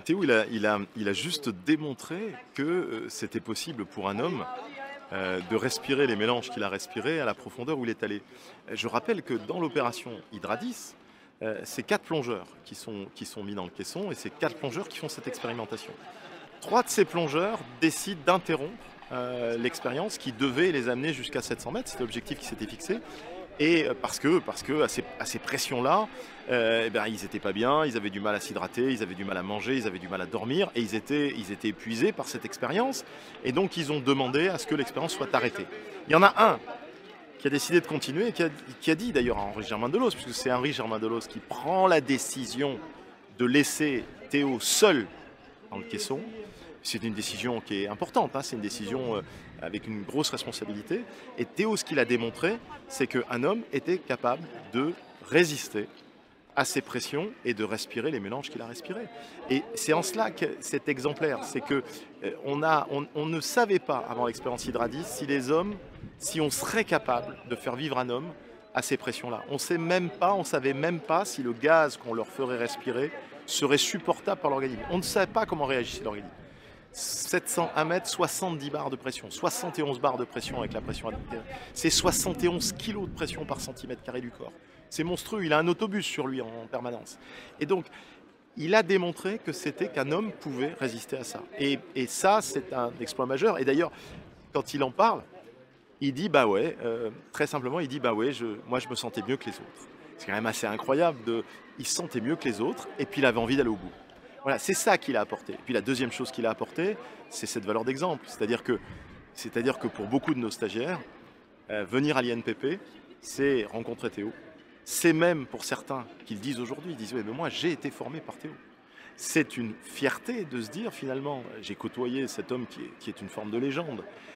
Théo, il a juste démontré que, c'était possible pour un homme, de respirer les mélanges qu'il a respirés à la profondeur où il est allé. Je rappelle que dans l'opération Hydra-10, c'est 4 plongeurs qui sont mis dans le caisson et c'est 4 plongeurs qui font cette expérimentation. 3 de ces plongeurs décident d'interrompre, l'expérience qui devait les amener jusqu'à 700 mètres, c'était l'objectif qui s'était fixé. Et parce que à ces pressions-là, et ben, ils étaient pas bien, ils avaient du mal à s'hydrater, ils avaient du mal à manger, ils avaient du mal à dormir et ils étaient épuisés par cette expérience et donc ils ont demandé à ce que l'expérience soit arrêtée. Il y en a un qui a décidé de continuer et qui a dit d'ailleurs à Henri Germain Delos, puisque c'est Henri Germain Delos qui prend la décision de laisser Théo seul dans le caisson. C'est une décision qui est importante, hein, c'est une décision avec une grosse responsabilité. Et Théo, ce qu'il a démontré, c'est qu'un homme était capable de résister à ces pressions et de respirer les mélanges qu'il a respirés. Et c'est en cela que c'est exemplaire, c'est que on ne savait pas avant l'expérience Hydra-10 si les hommes, si on serait capable de faire vivre un homme à ces pressions-là. On sait même pas, on savait même pas si le gaz qu'on leur ferait respirer serait supportable par l'organisme. On ne savait pas comment réagissait l'organisme. 701 mètres, 70 barres de pression, 71 barres de pression avec la pression atmosphérique. C'est 71 kilos de pression par centimètre carré du corps. C'est monstrueux, il a un autobus sur lui en permanence. Et donc, il a démontré que c'était qu'un homme pouvait résister à ça. Et ça, c'est un exploit majeur. Et d'ailleurs, quand il en parle, il dit, bah ouais, très simplement, il dit, bah ouais, moi je me sentais mieux que les autres. C'est quand même assez incroyable, il se sentait mieux que les autres, et puis il avait envie d'aller au bout. Voilà, c'est ça qu'il a apporté. Et puis la deuxième chose qu'il a apporté, c'est cette valeur d'exemple. C'est-à-dire que pour beaucoup de nos stagiaires, venir à l'INPP, c'est rencontrer Théo. C'est même pour certains qui le disent aujourd'hui, ils disent ouais, mais moi j'ai été formé par Théo. C'est une fierté de se dire finalement, j'ai côtoyé cet homme qui est une forme de légende.